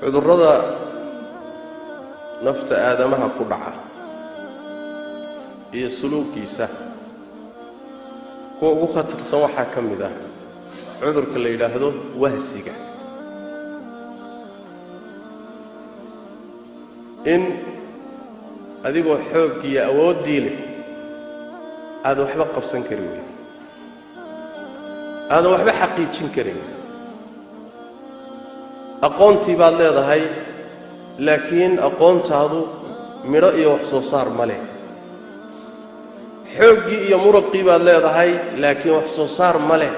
cudurrada nafta aadamaha ku dhaca iyo suluukiisa kuwa ugu khatarsan waxaa ka mid ah cudurka la yiraahdo wahsiga in adigoo xoog iyo awood leh aad waxba qabsan karin aad waxba xaqiijin karin aqoontii baad leedahay laakiin aqoontaadu midho iyo wax soo saar ma leh xoogii iyo muruqii baad leedahay laakiin wax soo saar ma leh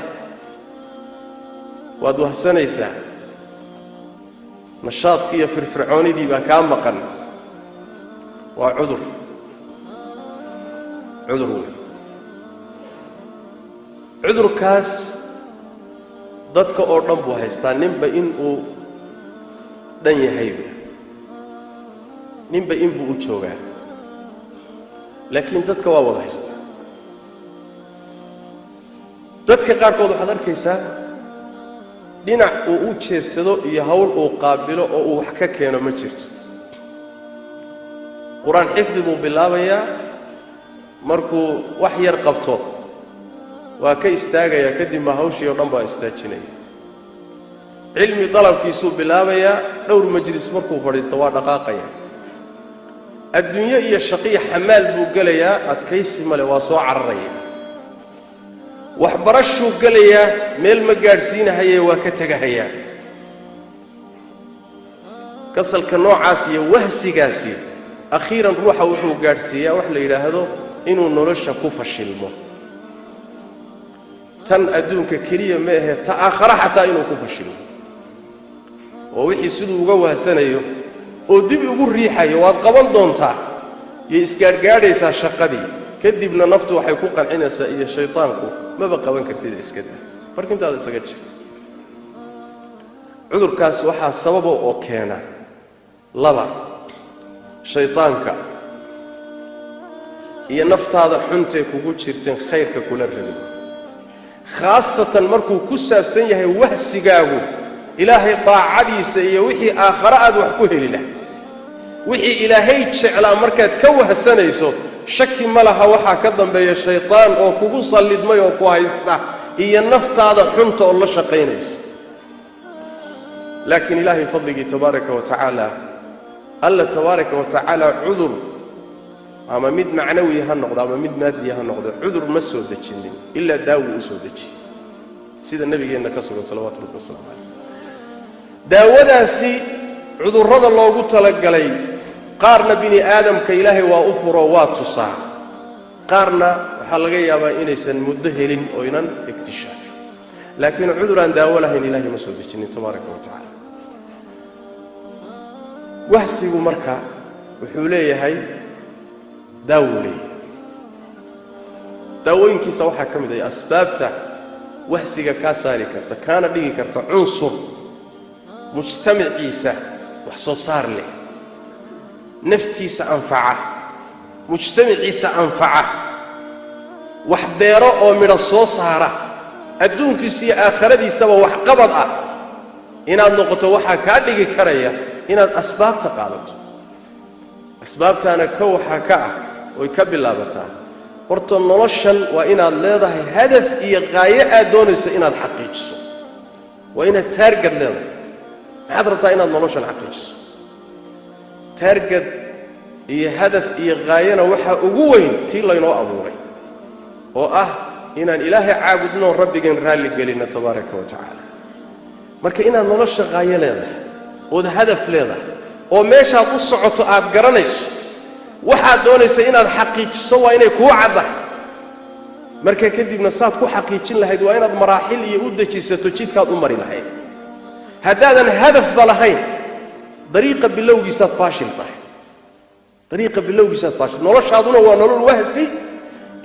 waad wahsanaysaa nashaadkii iyo firfircoonidii baa kaa maqan waa cudur weyn cudurkaas dadka oo dhan buu haystaa ninba in uu dhan yahay ninba in buu u joogaa laakiin dadka waa wada haystaa dadka qaarkood waxaad arkaysaa dhinac uu u jeedsado iyo hawl uu qaabilo oo uu wax ka keeno ma jirto quraan xifdi buu bilaabayaa markuu wax yar qabto waa ka istaagayaa kadib ma hawshii oo dhan baa istaajinaya cilmi dalabkiisuu bilaabayaa dhowr majlis markuu fadhiisto waa dhaqaaqaya adduunyo iyo shaqiyo xamaal buu gelayaa adkaysi male waa soo cararaya waxbarashuu gelayaa meel ma gaadhsiinahaye waa ka tegahayaa kasalka noocaas iyo wahsigaasi akhiiran ruuxa wuxuu gaadhsiiyaa wax la yidhaahdo inuu nolosha ku fashilmo tan adduunka keliya ma ahe ta aakhara xataa inuu ku fashilmo oo wixii siduu uga wahsanayo oo dib ugu riixayo waad qaban doontaa iyo isgaadhgaadhaysaa shaqadii kadibna naftu waxay ku qancinaysaa iyo shaytaanku maba qaban kartid iska daa farkintaada isaga jir cudurkaas waxaa sababa oo keena laba shaytaanka iyo naftaada xuntee kugu jirteen khayrka kula rabin khaasatan markuu ku saabsan yahay wahsigaagu ilaahay daacadiisa iyo wixii aakhara aad wax ku heli lahayd wixii ilaahay jeclaa markaad ka wahsanayso shaki ma laha waxaa ka dambeeya shaytaan oo kugu sallidmay oo ku haysta iyo naftaada xunta oo la shaqaynaysa laakiin ilaahay fadligii tabaaraka wa tacaala alla tabaaraka wa tacaala cudur ama mid macnawi ha noqdo ama mid maadi ha noqdo cudur ma soo dejinin illa daawu u soo dejiyay sida nabigeenna ka sugan salawaatu rabbi wasalaamu calayh daawadaasi cudurrada loogu talagalay qaarna bini aadamka ilaahay waa u furo waa tusaa qaarna waxaa laga yaabaa inaysan muddo helin oo inan iktishaafin laakiin cudur aan daawo lahayn ilaahay ma soo dejinin tabaaraka wa tacaala wahsigu marka wuxuu leeyahay daawo leeyahay daawooyinkiisa waxaa ka mid ah asbaabta wahsiga kaa saari karta kaana dhigi karta cunsur mujtamaciisa wax soo saar leh naftiisa anfaca mujtamaciisa anfaca wax beero oo midho soo saara adduunkiisa iyo aakhiradiisaba wax qabad ah inaad noqoto waxaa kaa dhigi karaya inaad asbaabta qaadato asbaabtaana ka waxaa ka ah oy ka bilaabataa horta noloshan waa inaad leedahay hadaf iyo qaayo aad doonayso inaad xaqiijiso waa inaad taargad leedahay maxaad rabtaa inaad noloshan xaqiijiso taargad iyo hadaf iyo qaayana waxaa ugu weyn tii laynoo abuuray oo ah inaan ilaahay caabudno rabbigeen raalli gelino tabaaraka wa tacaala marka inaad nolosha qaayo leedahay ood hadaf leedahay oo meeshaad u socoto aad garanayso waxaad doonaysa inaad xaqiijiso waa inay kuu caddahay marka kadibna saad ku xaqiijin lahayd waa inaad maraaxil iyo u dejisato jidkaad u mari lahayd haddaadan hadafba lahayn dariiqa bilowgiisaad faashil tahay dariiqa bilowgiisaad faashil noloshaaduna waa nolol wahsi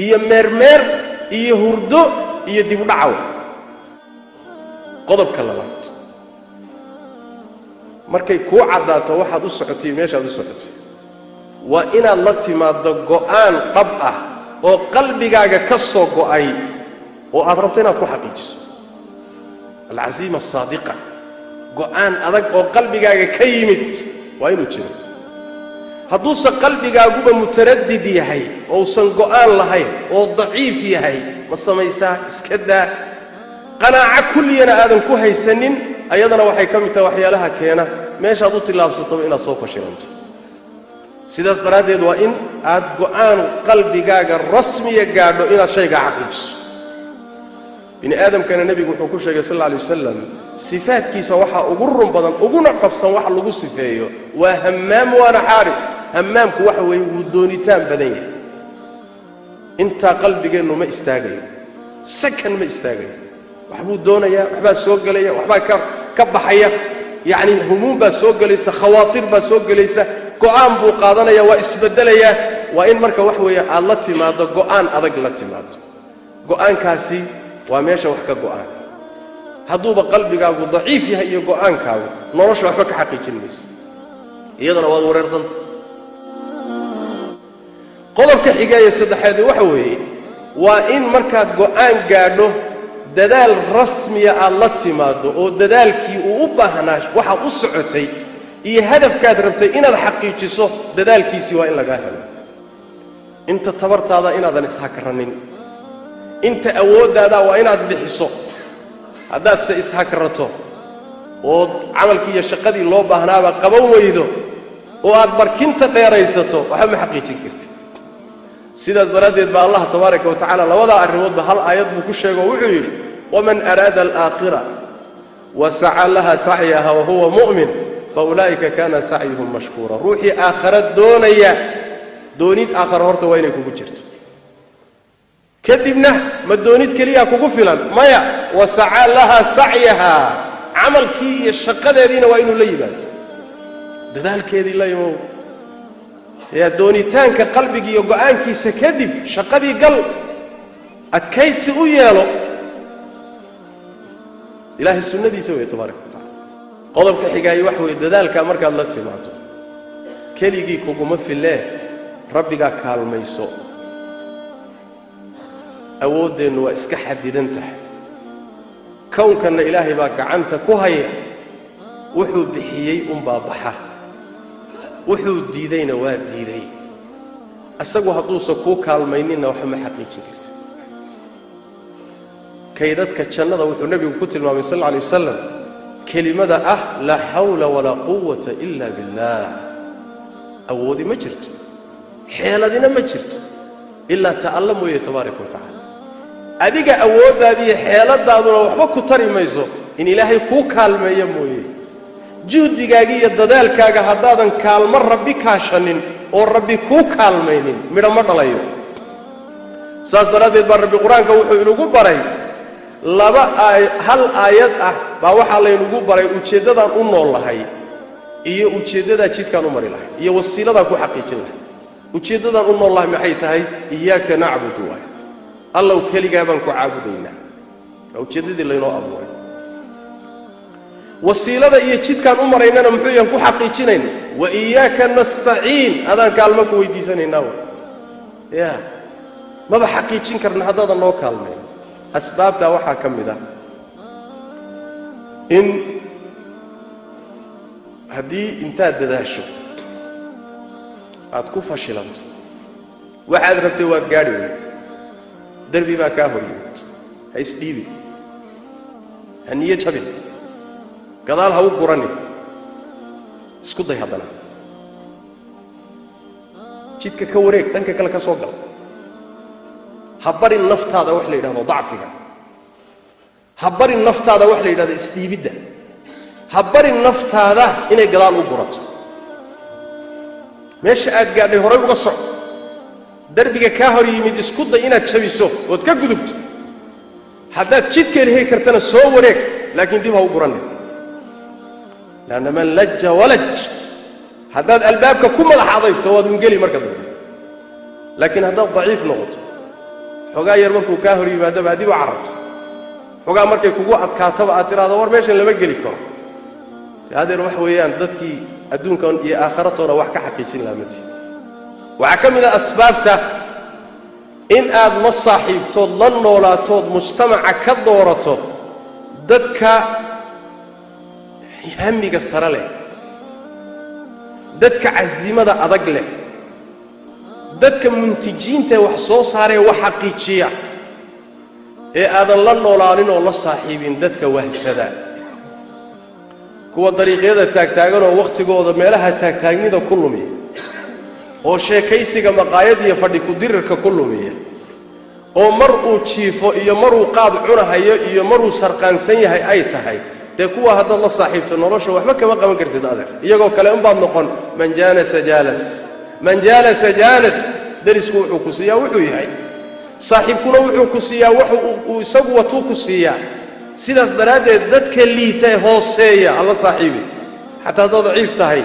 iyo meermeer iyo hurdo iyo dib u dhacaw qodobka labaad markay kuu caddaato waxaad u socotay meeshaad u socotay waa inaad la timaaddo go'aan qab ah oo qalbigaaga ka soo go'ay oo aad rabto inaad ku xaqiijiso alcaziima asaadiqa go'aan adag oo qalbigaaga ka yimid waa inuu jiro hadduusan qalbigaaguba mutaraddid yahay ousan go'aan lahayn oo daciif yahay ma samaysaa iska daa qanaaco kulliyana aadan ku haysanin ayadana waxay ka mid tahay waxyaalaha keena meeshaad u tillaabsataba inaad soo fashilanto sidaas daraaddeed waa in aad go'aan qalbigaaga rasmiya gaadho inaad shayga xaqiijiso bini aadamkana nebigu wuxuu ku sheegay sal alla alay wasalam sifaadkiisa waxaa ugu run badan uguna qabsan wax lagu sifeeyo waa hammaam waana xaarif hammaamku waxa weeye wuu doonitaan badan yahay intaa qalbigeennu ma istaagayo sakan ma istaagayo waxbuu doonayaa waxbaa soo gelaya waxbaa ka baxaya yacni humuum baa soo gelaysa khawaatir baa soo gelaysa go'aan buu qaadanaya waa isbeddelayaa waa in marka wax weeye aad la timaaddo go'aan adag la timaaddo go'aankaasi waa meesha wax ka go'aan hadduuba qalbigaagu daciif yahay iyo go'aankaagu nolosha waxba ka xaqiijin mayso iyadana waad wareersanta qodobka xigeeye saddexaad waxa weeye waa in markaad go'aan gaadho dadaal rasmiya aad la timaaddo oo dadaalkii uu u baahnaa waxaad u socotay iyo hadafkaad rabtay inaad xaqiijiso dadaalkiisii waa in lagaa helo inta tabartaada inaadan ishakranin inta awooddaada waa inaad bixiso haddaadse ishakrato ood camalkii iyo shaqadii loo baahnaaba qaban weydo oo aad barkinta dheeraysato waxba ma xaqiijin kartid sidaas daraaddeed baa allah tabaaraka wa tacaala labadaa arrimoodba hal aayad buu ku sheego wuxuu yidhi waman araada alaakhira wasaca laha sacyaha wahuwa mu'min faulaa'ika kana sacyuhum mashkuura ruuxii aakhara doonaya doonid aakhara horta waa inay kugu jirto kadibna ma doonid keliya kugu filan maya wasaca laha sacyaha camalkii iyo shaqadeediina waa inuu la yimaado dadaalkeedii la yimow yaa doonitaanka qalbiga iyo go'aankiisa kadib shaqadii gal adkaysi u yeelo ilaahay sunnadiisa weeye tabaaraka wa tacaala qodobka xigaayi waxa weeye dadaalkaa markaad la timaado keligii kuguma filee rabbigaa kaalmayso awooddeennu waa iska xadidan tahay kownkanna ilaahay baa gacanta ku haya wuxuu bixiyey unbaa baxa wuxuu diidayna waa diiday isagu hadduusan kuu kaalmayninna waxba ma xaqiijin karti kay dadka jannada wuxuu nebigu ku tilmaamay sal alla alay wasalam kelimada ah laa xawla walaa quwata ila billah awoodi ma jirto xeeladina ma jirto ilaa ta alla mooye tabaaraka wa tacaala adiga awooddaadiiyo xeeladaaduna waxba ku tari mayso in ilaahay kuu kaalmeeyo mooye juhdigaaga iyo dadaalkaaga haddaadan kaalmo rabbi kaashanin oo rabbi kuu kaalmaynin midho ma dhalayo saas daraaddeed baa rabbi qur-aanka wuxuu inugu baray hal aayad ah baa waxaa laynugu baray ujeeddadaan u nool lahay iyo ujeeddadaa jidkaan u mari lahay iyo wasiiladaan ku xaqiijin lahay ujeeddadaan u nool lahay maxay tahay iyaaka nacbudu waay allow keligaa baan ku caabudaynaa waa ujeeddadii laynoo abuuray wasiilada iyo jidkaan u maraynana muxuu yahan ku xaqiijinayna wa iyaaka nastaciin adaan kaalmo ku weydiisanaynaa ya maba xaqiijin karna haddaadan noo kaalmayn asbaabtaa waxaa ka mid ah in haddii intaad dadaasho aad ku fashilanto waxaad rabtay waad gaadhi weyd derbi baa kaa hor yimid ha isdhiibin ha niyo jabin gadaal ha u guranin isku day haddana jidka ka wareeg dhanka kale ka soo gal ha barin naftaada wax la yidhahdo dacfiga ha barin naftaada wax la yidhahdo isdhiibidda ha barin naftaada inay gadaal u gurato meesha aad gaadhay horay uga soco derbiga kaa hor yimid isku day inaad jabiso ood ka gudubto haddaad jidkeeda heli kartana soo wareeg laakiin dib ha u guranin lanna man laja walaj haddaad albaabka ku madax adayto waad ungeli marka dambe laakiin haddaad daciif noqoto xogaa yar markuu kaa hor yimaadaba adiba cararto xogaa markay kugu adkaataba aad tidhaahdo war meeshan lama geli karo adeer wax weeyaan dadkii adduunkan iyo aakhiratoona wax ka xaqiijin lahaa mati waxaa ka mid ah asbaabta in aad la saaxiibtood la noolaatood mujtamaca ka doorato dadka hamiga sare leh dadka cazimada adag leh dadka muntijiinta wax soo saaree wax xaqiijiya ee aadan la noolaanin oo la saaxiibin dadka wahsada kuwa dariiqyada taagtaagan oo waqtigooda meelaha taagtaagnida ku lumiya oo sheekaysiga maqaayad iyo fadhi ku dirirka ku lumiya oo mar uu jiifo iyo mar uu qaad cunahayo iyo mar uu sarqaansan yahay ay tahay dee kuwa haddaad la saaxiibto nolosha waxba kama qaban kartid adeer iyagoo kale unbaad noqon man jaalasa jaalas darisku wuxuu ku siiyaa wuxuu yahay saaxiibkuna wuxuu ku siiyaa wax uu isagu watuu ku siiyaa sidaas daraaddeed dadka liita ee hooseeya alla saaxiibi xataa haddaad daciif tahay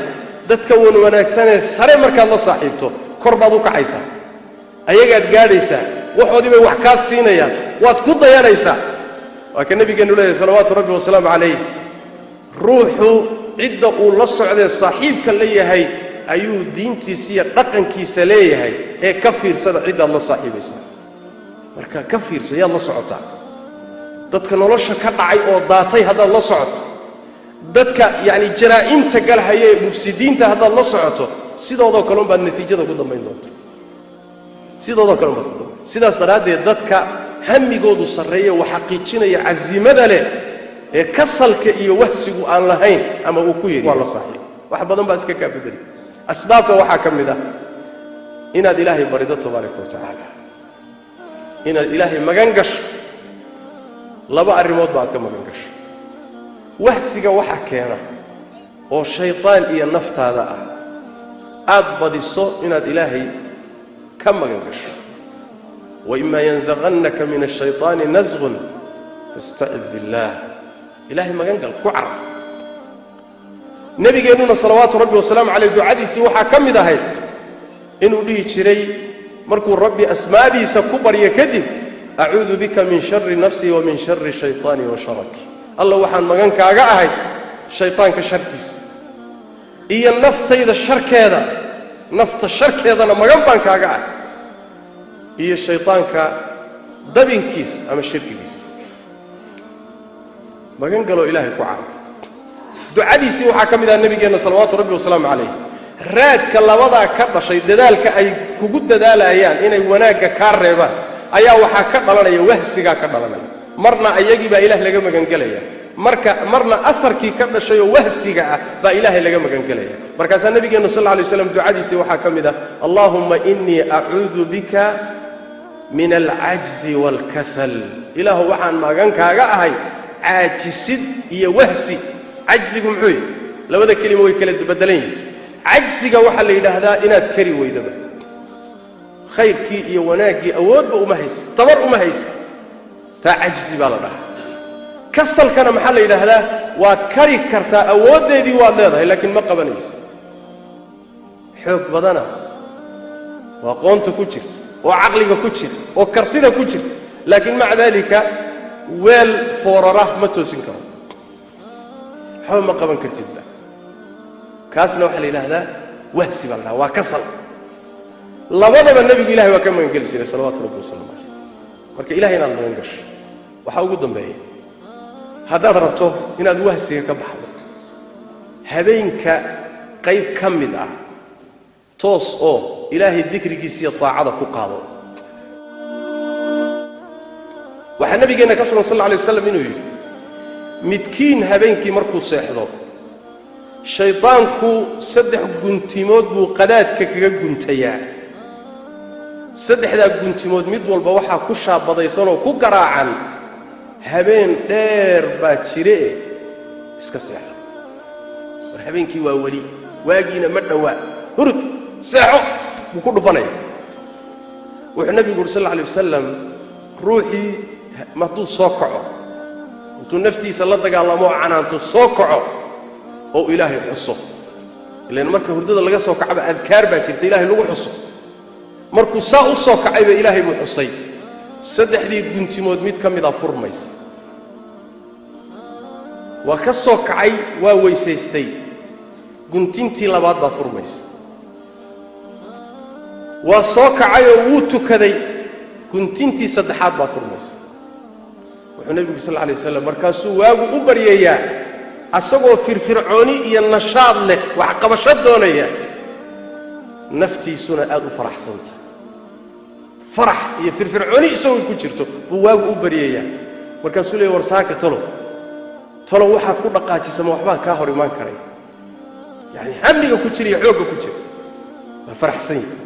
dadka wanaagsanee sare markaad la saaxiibto kor baad u kacaysaa ayagaad gaadhaysaa waxoodii bay wax kaa siinayaan waad ku dayanaysaa waa ka nabigeennu leeyahay salawaatu rabbi wasalaamu calayh ruuxu cidda uu la socdee saaxiibka la yahay ayuu diintiisa iyo dhaqankiisa leeyahay ee ka fiirsada ciddaad la saaxiibaysaa marka ka fiirso yaad la socotaa dadka nolosha ka dhacay oo daatay haddaad la socoto dadka yacni jaraa'imta galhaya ee mufsidiinta haddaad la socoto sidoodoo kale unbaad natiijada ku dambayn doonta sidoodoo kale unbaad ku dambayn sidaas daraaddeed dadka hamigoodu sarreeya wax xaqiijinaya cazimada leh ee kasalka iyo wahsigu aan lahayn ama uu ku yidhi waa la saaxiib wax badan baa iska kaa bedeli asbaabta waxaa ka mid ah inaad ilaahay barido tabaaraka wa tacaala inaad ilaahay magan gasho laba arrimood baad ka magan gasho wahsiga waxa keena oo shaytaan iyo naftaada ah aad badiso inaad ilaahay ka magan gasho وإما ينزغنك من الشيطان نزغ فاستعذ بالله إلهي ما قنقل كعر نبي قالنا صلوات ربي والسلام عليه دعادي سيوحا كم ذهيت إنه ليه شري مركو ربي أسمادي سكبر يكذب أعوذ بك من شر نفسي ومن شر شيطاني وشرك الله وحان ما قنك أقعهي الشيطان كشرتيس إيا النفط إذا الشرك هذا نفط الشرك هذا ما قنبانك أقعهي iyo shaytaanka dabinkiis ama shirkigiis magan galo ilaahay ku caab ducadiisii waxaa ka mid ah nabigeena salawaatu rabbi wasalaamu calayh raadka labadaa ka dhashay dadaalka ay kugu dadaalayaan inay wanaagga kaa reebaan ayaa waxaa ka dhalanaya wahsigaa ka dhalanaya marna ayagii baa ilaah laga magan gelaya marna afarkii ka dhashay oo wahsiga ah baa ilaahay laga magan gelaya markaasaa nabigeena sal alla alay wasallam ducadiisii waxaa ka mid ah allaahumma innii acuudu bika min alcajzi waalkasal ilaahu waxaan magankaaga ahay caajisid iyo wahsi cajzigu muxuu yahay labada kelimo way kala bedelan yihiin cajziga waxaa la yidhaahdaa inaad kari weydaba khayrkii iyo wanaaggii awoodba uma haysa tabar uma haysa taa cajzi baa la dhahaa kasalkana maxaa la yidhaahdaa waad kari kartaa awooddeedii waad leedahay laakiin ma qabanaysa xoog badana oo aqoonta ku jirta oo caqliga ku jira oo kartida ku jirta laakiin maca daalika weel foorara ma toosin karo waxba ma qaban kartidba kaasna waxaa la yidhaahdaa wahsi baa la dhahaa waa kasal labadaba nebigu ilahay waa ka magan geli jiray salawaatu rabbi wasalaamu calayh marka ilahay inaad magan gasho waxaa ugu dambeeya haddaad rabto inaad wahsiga ka baxdo habeenka qayb ka mid ah toos oo ilaahay dikrigiisa iyo taacada ku qaado waxaa nabigeena ka sugan sallallahu alayhi wasallam inuu yiri midkiin habeenkii markuu seexdo shaytaanku saddex guntimood buu qadaadka kaga guntayaa saddexda guntimood mid walba waxa ku shaabadaysan oo ku garaacan habeen dheer baa jire iska seexdo war habeenkii waa wali waagiina ma dhawaa hurud seexo buu ku dhufanaya wuxuu nabigu yiri sallallahu alayhi wasallam ruuxii mahduu soo kaco intuu naftiisa la dagaalamo canaanto soo kaco oo ilaahay xuso ilaan marka hurdada laga soo kacaba adkaar baa jirta ilaahay lagu xuso markuu saa u soo kacayba ilaahay buu xusay saddexdii guntimood mid ka mid ah furmaysa waa ka soo kacay waa weysaystay guntintii labaad baa furmaysa waa soo kacay oo wuu tukaday guntintii saddexaad baa furmaysa wuxuu nabigu sallallahu alayhi wasallam markaasuu waagu u baryayaa asagoo firfircooni iyo nashaad leh wax qabasho doonaya naftiisuna aad u faraxsanta farax iyo firfircooni isagoo ku jirto buu waagu u bariyayaa markaasuu leeyahay war saaka talo waxaad ku dhaqaajisama waxbaa kaa hor imaan karay yani hamliga ku jira iyo xoogga ku jira waa faraxsan yahay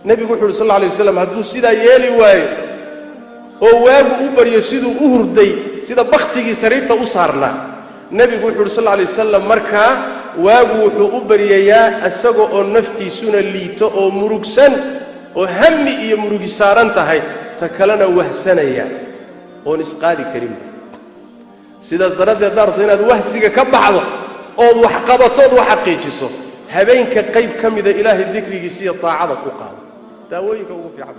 nebigu wuxuu yidhi sal alla alay wasalam hadduu sidaa yeeli waayo oo waagu u baryo siduu u hurday sida baktigii sariirta u saarnaa nebigu wuxuu yidhi sal alla alay wasalam markaa waagu wuxuu u baryayaa isaga oo naftiisuna liito oo murugsan oo hammi iyo murugi saaran tahay ta kalena wahsanaya oon isqaadi karin sidaas daraaddeed daarto inaad wahsiga ka baxdo ood wax qabatood wax xaqiijiso habeenka qayb ka mida ilaahay dikrigiisa iyo taacada ku qaado daawooyinka ugu fiican